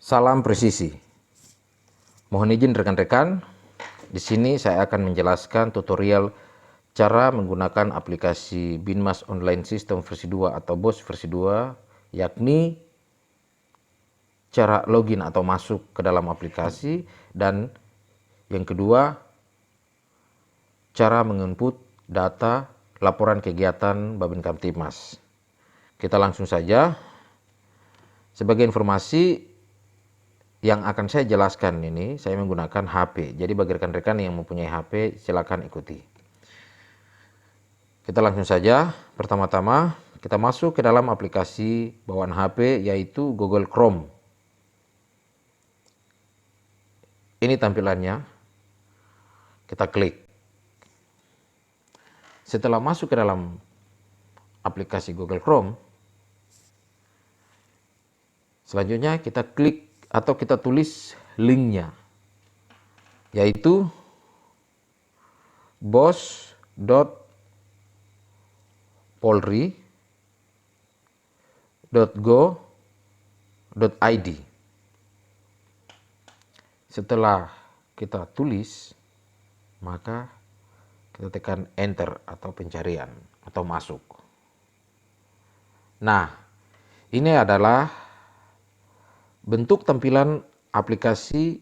Salam presisi. Mohon izin rekan-rekan, di sini saya akan menjelaskan tutorial cara menggunakan aplikasi Binmas Online System versi 2 atau BOS versi 2, yakni cara login atau masuk ke dalam aplikasi, dan yang kedua, cara menginput data laporan kegiatan Babin Kamtibmas. Kita langsung saja. Sebagai informasi, yang akan saya jelaskan ini, saya menggunakan HP. Jadi bagi rekan-rekan yang mempunyai HP, silakan ikuti. Kita langsung saja. Pertama-tama, kita masuk ke dalam aplikasi bawaan HP, yaitu Google Chrome. Ini tampilannya. Kita klik. Setelah masuk ke dalam aplikasi Google Chrome, selanjutnya kita klik atau kita tulis linknya, yaitu bos.polri.go.id. Setelah kita tulis, maka kita tekan enter atau pencarian atau masuk. Nah, ini adalah bentuk tampilan aplikasi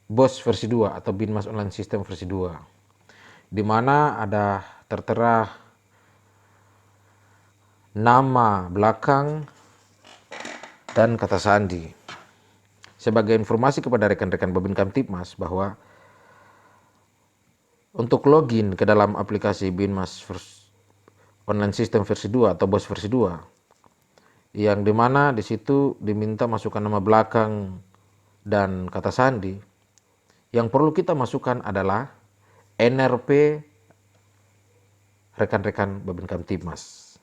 BOS versi 2 atau Binmas Online System versi 2, di mana ada tertera nama belakang dan kata sandi. Sebagai informasi kepada rekan-rekan Babin Kamtibmas bahwa untuk login ke dalam aplikasi Binmas Online System versi 2 atau BOS versi 2, yang dimana di situ diminta masukkan nama belakang dan kata sandi, yang perlu kita masukkan adalah NRP rekan-rekan Babin Kamtibmas.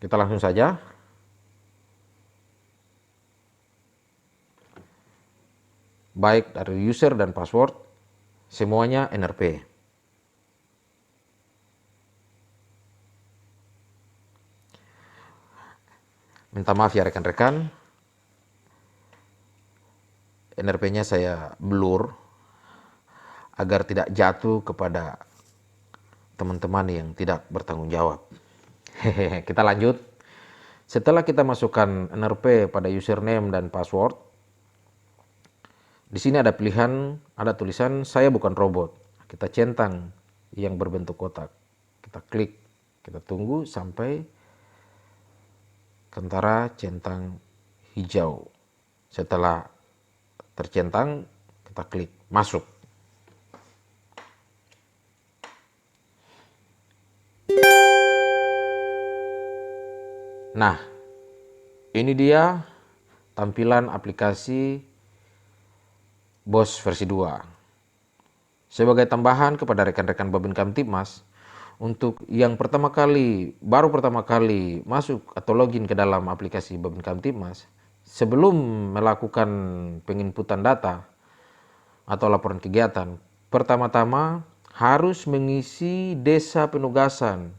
Kita langsung saja. Baik dari user dan password, semuanya NRP. Minta maaf ya rekan-rekan, NRP-nya saya blur agar tidak jatuh kepada teman-teman yang tidak bertanggung jawab. Kita lanjut. Setelah kita masukkan NRP pada username dan password, di sini ada pilihan, ada tulisan "Saya bukan robot". Kita centang yang berbentuk kotak. Kita klik, kita tunggu sampai kentara centang hijau. Setelah tercentang, kita klik masuk. Nah, ini dia tampilan aplikasi BOS versi 2. Sebagai tambahan kepada rekan-rekan Babin Kamtibmas, untuk yang baru pertama kali masuk atau login ke dalam aplikasi Babin Kamtibmas, sebelum melakukan penginputan data atau laporan kegiatan, pertama-tama harus mengisi desa penugasan.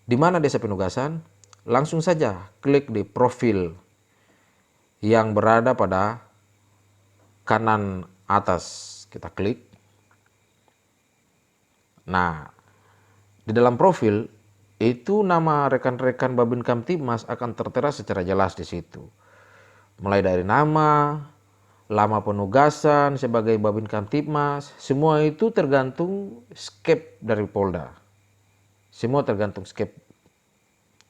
Di mana desa penugasan? Langsung saja klik di profil yang berada pada kanan atas. Kita klik. Nah, di dalam profil itu nama rekan-rekan Babin Kamtibmas akan tertera secara jelas di situ. Mulai dari nama, lama penugasan sebagai Babin Kamtibmas, semua itu tergantung skep dari Polda. Semua tergantung skep.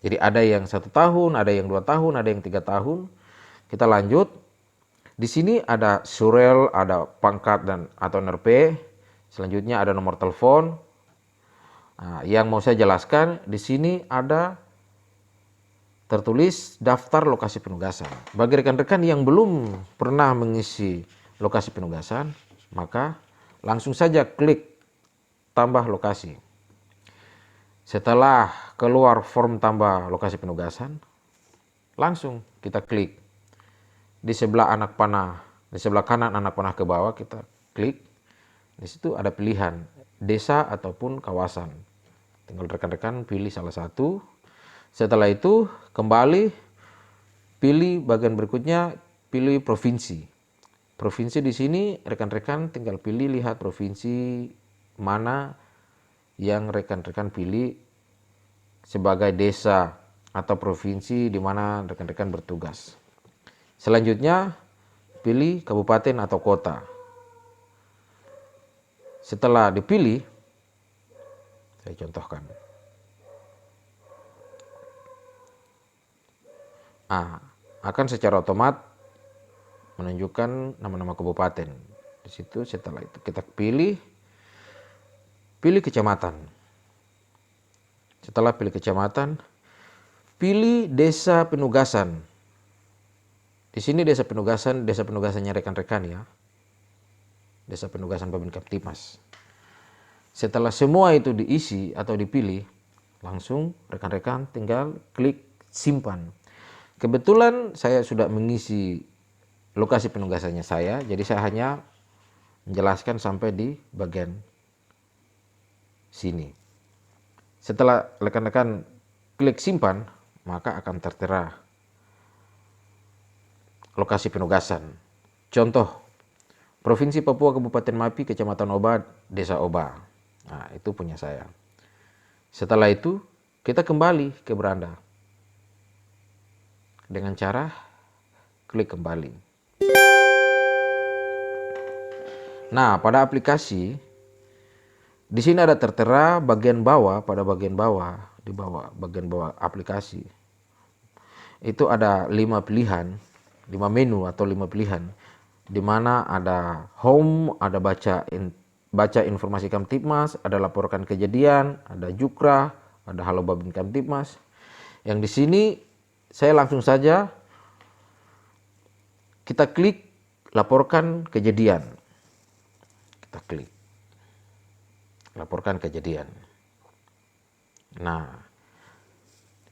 Jadi ada yang 1 tahun, ada yang 2 tahun, ada yang 3 tahun. Kita lanjut. Di sini ada surel, ada pangkat dan atau NRP. Selanjutnya ada nomor telepon. Nah, yang mau saya jelaskan di sini ada tertulis daftar lokasi penugasan. Bagi rekan-rekan yang belum pernah mengisi lokasi penugasan, maka langsung saja klik tambah lokasi. Setelah keluar form tambah lokasi penugasan, langsung kita klik. Di sebelah anak panah, di sebelah kanan anak panah ke bawah kita klik. Di situ ada pilihan desa ataupun kawasan. Tinggal rekan-rekan pilih salah satu. Setelah itu kembali Pilih bagian berikutnya, pilih provinsi. Provinsi di sini rekan-rekan tinggal pilih, lihat provinsi mana yang rekan-rekan pilih sebagai desa atau provinsi di mana rekan-rekan bertugas. Selanjutnya, pilih kabupaten atau kota. Setelah dipilih, saya contohkan. Akan secara otomatis menunjukkan nama-nama kabupaten. Di situ setelah itu kita pilih kecamatan. Setelah pilih kecamatan, pilih desa penugasan. Di sini desa penugasannya rekan-rekan ya. Desa penugasan Babin Kamtibmas. Setelah semua itu diisi atau dipilih, langsung rekan-rekan tinggal klik simpan. Kebetulan saya sudah mengisi lokasi penugasannya saya, jadi saya hanya menjelaskan sampai di bagian sini. Setelah rekan-rekan klik simpan, maka akan tertera lokasi penugasan. Contoh, Provinsi Papua Kabupaten Mapi, Kecamatan Oba, Desa Oba. Nah, itu punya saya. Setelah itu, kita kembali ke beranda. Dengan cara klik kembali. Nah, pada aplikasi di sini ada tertera bagian bawah, di bawah bagian bawah aplikasi. Itu ada 5 pilihan, 5 menu atau 5 pilihan di mana ada home, ada baca informasi Kamtibmas, ada laporkan kejadian, ada Jukra, ada halo Babin Kamtibmas. Yang di sini saya langsung saja kita klik laporkan kejadian. Kita klik laporkan kejadian. Nah,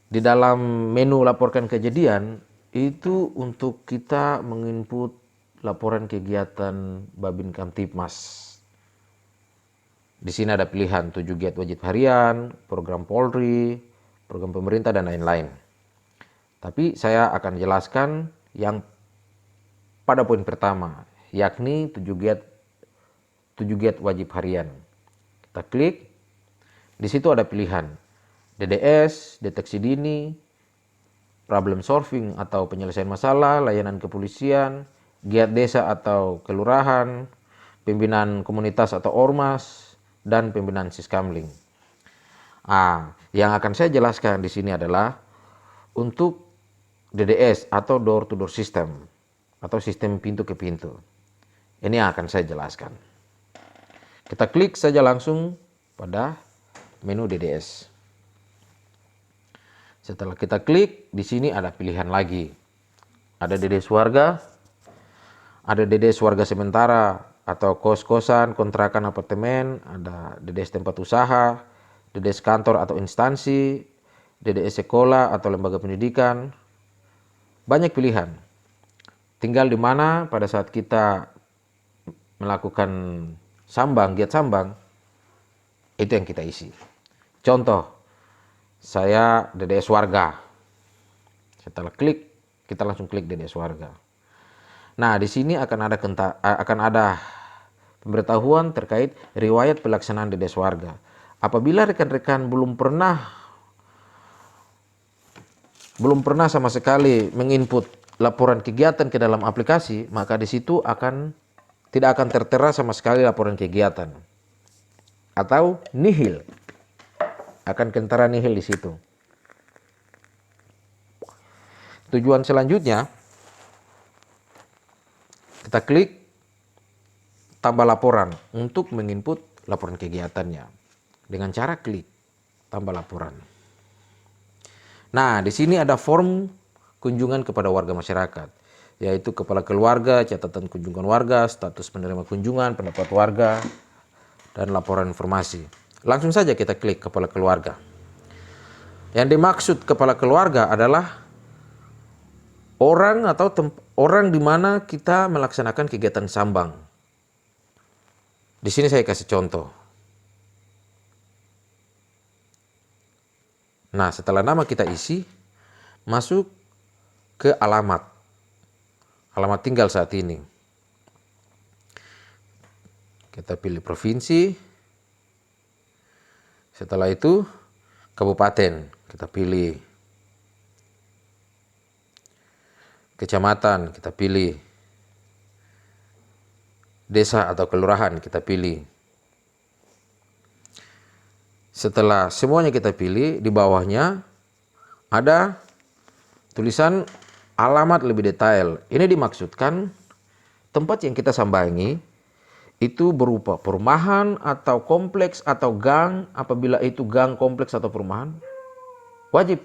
di dalam menu laporkan kejadian itu untuk kita menginput laporan kegiatan Babin Kamtibmas. Di sini ada pilihan 7 giat wajib harian, program Polri, program pemerintah dan lain-lain. Tapi saya akan jelaskan yang pada poin pertama, yakni 7 giat wajib harian. Kita klik, di situ ada pilihan DDS, deteksi dini, problem solving atau penyelesaian masalah, layanan kepolisian, giat desa atau kelurahan, pimpinan komunitas atau ormas, dan pimpinan siskamling. Yang akan saya jelaskan di sini adalah untuk DDS atau door to door system atau sistem pintu ke pintu. Ini yang akan saya jelaskan. Kita klik saja langsung pada menu DDS. Setelah kita klik, di sini ada pilihan lagi. Ada DDS warga, ada DDS warga sementara atau kos-kosan, kontrakan apartemen, ada DDS tempat usaha, DDS kantor atau instansi, DDS sekolah atau lembaga pendidikan. Banyak pilihan. Tinggal di mana pada saat kita melakukan giat sambang, itu yang kita isi. Contoh, saya DDS warga. Setelah klik, kita langsung klik DDS warga. Nah, di sini akan ada pemberitahuan terkait riwayat pelaksanaan DDS warga. Apabila rekan-rekan belum pernah sama sekali menginput laporan kegiatan ke dalam aplikasi, maka di situ tidak akan tertera sama sekali laporan kegiatan atau nihil. Akan kentara nihil di situ. Tujuan selanjutnya, kita klik tambah laporan untuk menginput laporan kegiatannya dengan cara klik tambah laporan. Nah, di sini ada form kunjungan kepada warga masyarakat, yaitu kepala keluarga, catatan kunjungan warga, status penerima kunjungan, pendapat warga, dan laporan informasi. Langsung saja kita klik kepala keluarga. Yang dimaksud kepala keluarga adalah orang di mana kita melaksanakan kegiatan sambang. Di sini saya kasih contoh. Nah, setelah nama kita isi, masuk ke alamat tinggal saat ini. Kita pilih provinsi. Setelah itu kabupaten, kita pilih. Kecamatan, kita pilih. Desa atau kelurahan, kita pilih. Setelah semuanya kita pilih, di bawahnya ada tulisan alamat lebih detail. Ini dimaksudkan tempat yang kita sambangi itu berupa perumahan atau kompleks atau gang. Apabila itu gang, kompleks atau perumahan, wajib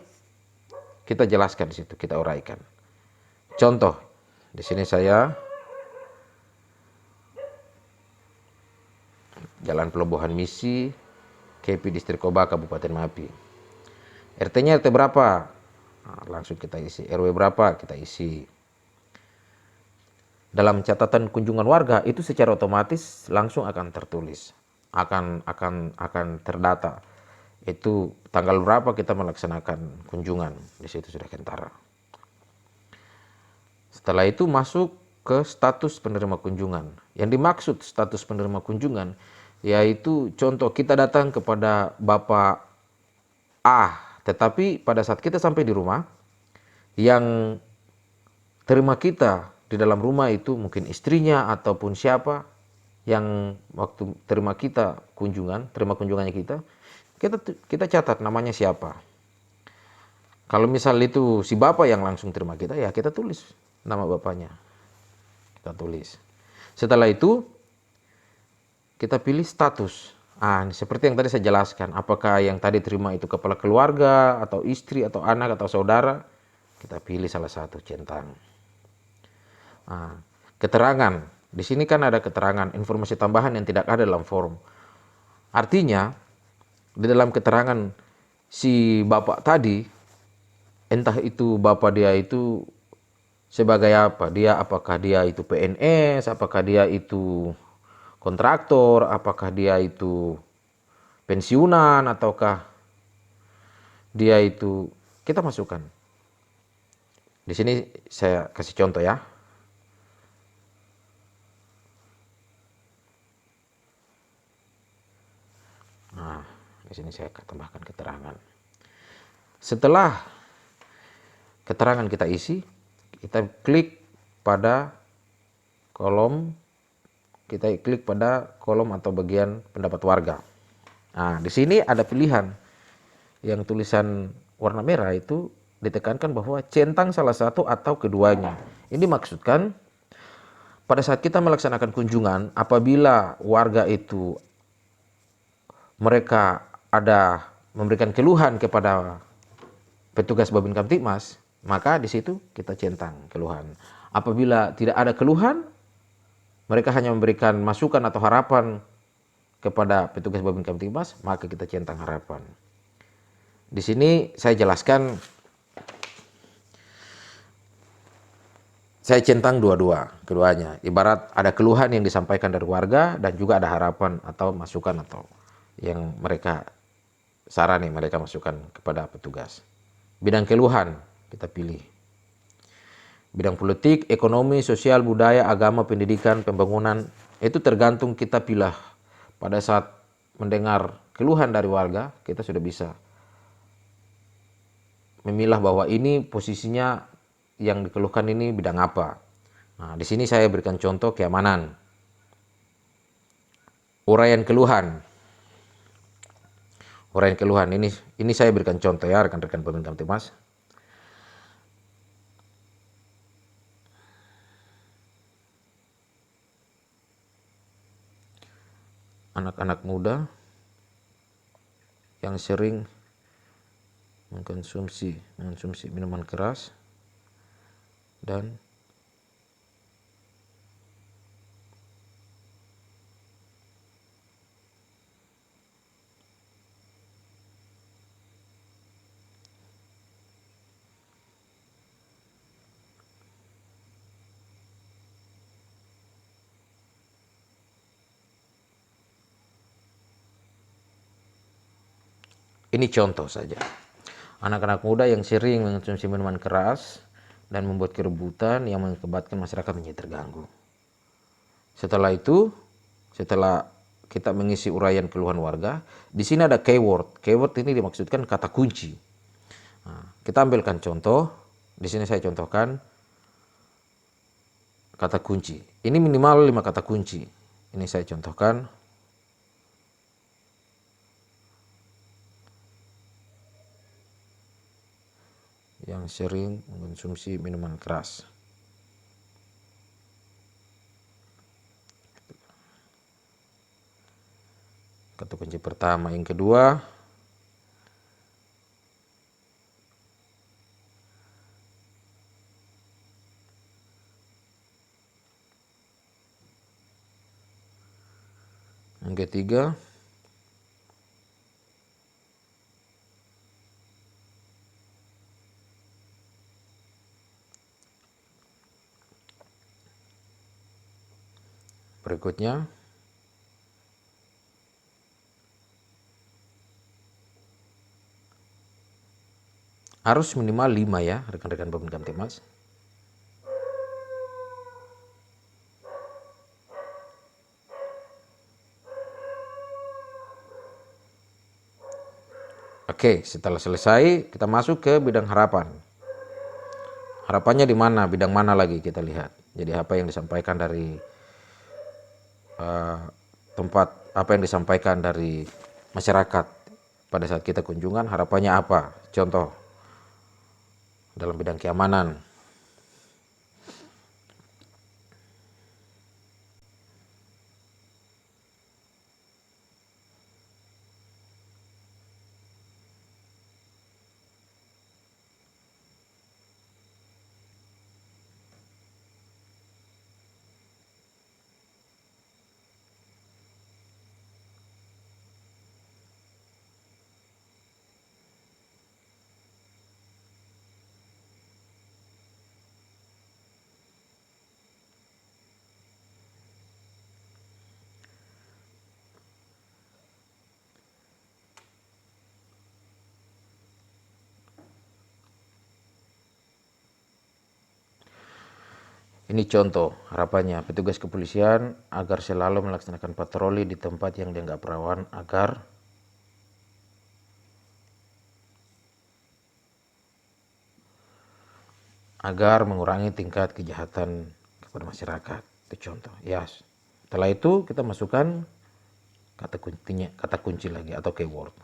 kita jelaskan di situ, kita uraikan. Contoh, di sini saya Jalan Pelabuhan Misi, KP Distrik Koba, Kabupaten Mapi. RT-nya RT berapa? Nah, langsung kita isi. RW berapa? Kita isi. Dalam catatan kunjungan warga itu secara otomatis langsung akan tertulis, akan terdata. Itu tanggal berapa kita melaksanakan kunjungan, di situ sudah kentara. Setelah itu masuk ke status penerima kunjungan. Yang dimaksud status penerima kunjungan yaitu contoh kita datang kepada Bapak A, tetapi pada saat kita sampai di rumah, yang terima kita di dalam rumah itu mungkin istrinya ataupun siapa yang waktu terima kunjungannya kita catat namanya siapa. Kalau misal itu si bapak yang langsung terima kita, ya kita tulis nama bapaknya, kita tulis. Setelah itu kita pilih status. Seperti yang tadi saya jelaskan, apakah yang tadi terima itu kepala keluarga atau istri atau anak atau saudara, kita pilih salah satu, centang. Keterangan, di sini kan ada keterangan, informasi tambahan yang tidak ada dalam form. Artinya di dalam keterangan si bapak tadi, entah itu bapak dia itu sebagai apa, apakah dia itu PNS, apakah dia itu kontraktor, apakah dia itu pensiunan, ataukah dia itu, kita masukkan. Di sini saya kasih contoh ya. Di sini saya tambahkan keterangan. Setelah keterangan kita isi, kita klik pada kolom atau bagian pendapat warga. Di sini ada pilihan yang tulisan warna merah itu ditekankan bahwa centang salah satu atau keduanya. Ini maksudkan pada saat kita melaksanakan kunjungan, apabila warga itu mereka ada memberikan keluhan kepada petugas Babin Kamtibmas, maka di situ kita centang keluhan. Apabila tidak ada keluhan, mereka hanya memberikan masukan atau harapan kepada petugas Babin Kamtibmas, maka kita centang harapan. Di sini saya jelaskan, saya centang keduanya. Ibarat ada keluhan yang disampaikan dari warga dan juga ada harapan atau masukan atau yang mereka sarani, mereka masukkan kepada petugas. Bidang keluhan kita pilih. Bidang politik, ekonomi, sosial, budaya, agama, pendidikan, pembangunan, itu tergantung kita pilih. Pada saat mendengar keluhan dari warga, kita sudah bisa memilah bahwa ini posisinya yang dikeluhkan ini bidang apa. Di sini saya berikan contoh keamanan. Uraian keluhan. Ini saya berikan contoh ya rekan-rekan Babin Kamtibmas. Anak-anak muda yang sering mengkonsumsi minuman keras dan ini contoh saja. Anak-anak muda yang sering mengkonsumsi minuman keras dan membuat keributan yang mengakibatkan masyarakat menjadi terganggu. Setelah itu, setelah kita mengisi uraian keluhan warga, di sini ada keyword. Keyword ini dimaksudkan kata kunci. Nah, kita ambilkan contoh. Di sini saya contohkan kata kunci. Ini minimal 5 kata kunci. Ini saya contohkan. Yang sering mengkonsumsi minuman keras. Kata kunci pertama. Yang kedua, yang ketiga, berikutnya, harus minimal 5 ya rekan-rekan Babin Kamtibmas. Oke, setelah selesai kita masuk ke bidang harapan. Harapannya di mana? Bidang mana lagi kita lihat. Jadi apa yang disampaikan dari tempat, apa yang disampaikan dari masyarakat pada saat kita kunjungan, harapannya apa? Contoh, dalam bidang keamanan. Ini contoh harapannya petugas kepolisian agar selalu melaksanakan patroli di tempat yang dianggap rawan agar mengurangi tingkat kejahatan kepada masyarakat. Itu contoh. Ya. Setelah itu kita masukkan kata kunci lagi atau keyword.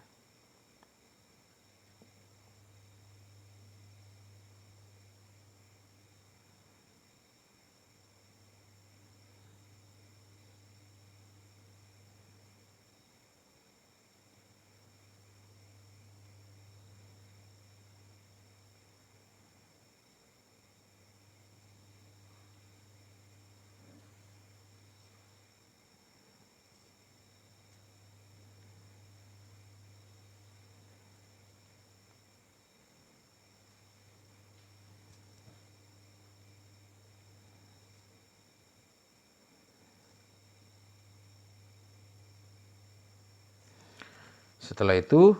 Setelah itu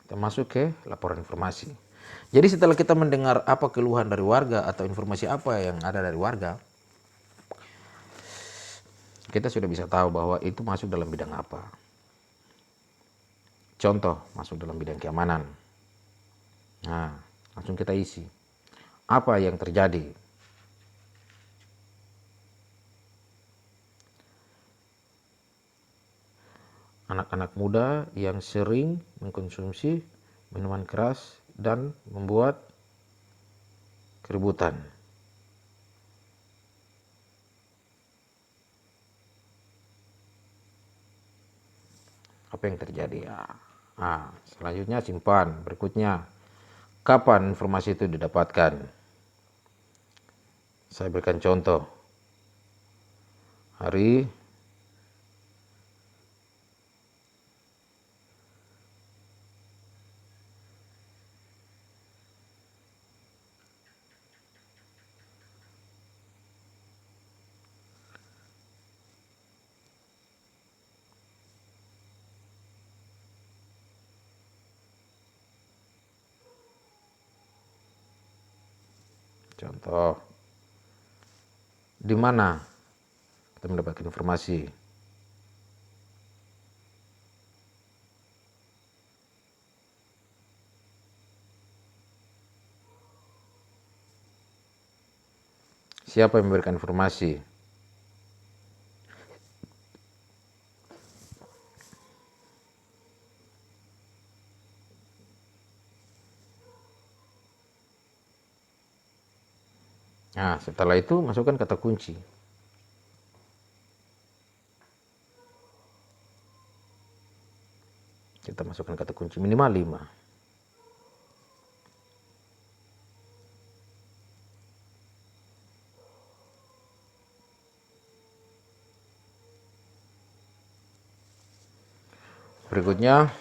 kita masuk ke laporan informasi. Jadi setelah kita mendengar apa keluhan dari warga atau informasi apa yang ada dari warga, kita sudah bisa tahu bahwa itu masuk dalam bidang apa. Contoh, masuk dalam bidang keamanan. Nah, langsung kita isi. Apa yang terjadi? Anak-anak muda yang sering mengkonsumsi minuman keras dan membuat keributan. Apa yang terjadi? Nah, selanjutnya simpan. Berikutnya, kapan informasi itu didapatkan? Saya berikan contoh. Hari Contoh, di mana kita mendapatkan informasi? Siapa yang memberikan informasi? Nah, setelah itu masukkan kata kunci. Kita masukkan kata kunci minimal 5. Berikutnya,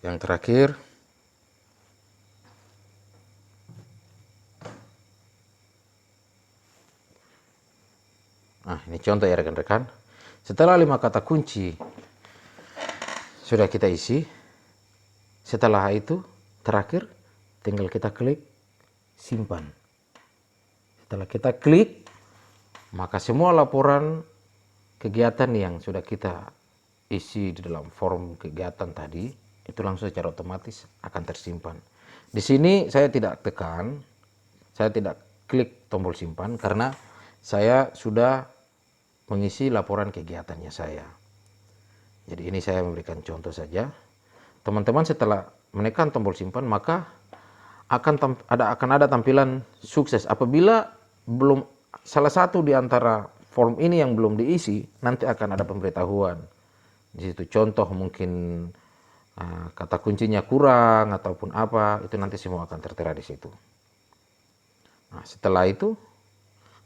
yang terakhir, nah ini contoh ya rekan-rekan. Setelah 5 kata kunci sudah kita isi, setelah itu terakhir tinggal kita klik simpan. Setelah kita klik, maka semua laporan kegiatan yang sudah kita isi di dalam form kegiatan tadi itu langsung secara otomatis akan tersimpan. Di sini saya tidak tekan, saya tidak klik tombol simpan karena saya sudah mengisi laporan kegiatannya saya. Jadi ini saya memberikan contoh saja. Teman-teman setelah menekan tombol simpan maka akan ada tampilan sukses. Apabila belum salah satu di antara form ini yang belum diisi, nanti akan ada pemberitahuan. Di situ contoh mungkin kata kuncinya kurang ataupun apa, itu nanti semua akan tertera di situ. Nah, setelah itu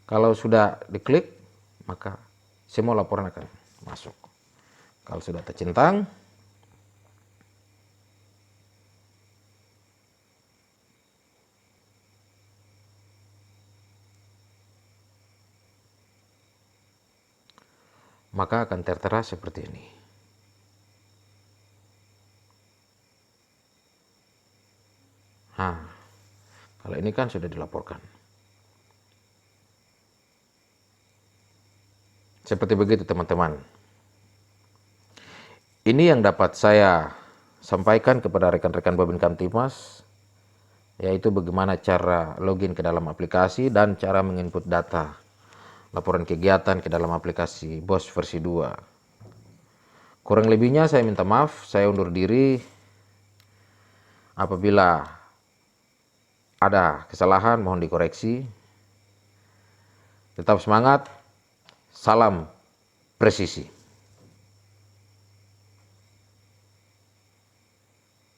kalau sudah diklik maka semua laporan akan masuk. Kalau sudah tercentang, maka akan tertera seperti ini. Nah, kalau ini kan sudah dilaporkan. Seperti begitu teman-teman. Ini yang dapat saya sampaikan kepada rekan-rekan Babin Kamtibmas, yaitu bagaimana cara login ke dalam aplikasi dan cara menginput data laporan kegiatan ke dalam aplikasi BOS versi 2. Kurang lebihnya saya minta maaf, saya undur diri. Apabila ada kesalahan mohon dikoreksi. Tetap semangat, salam presisi.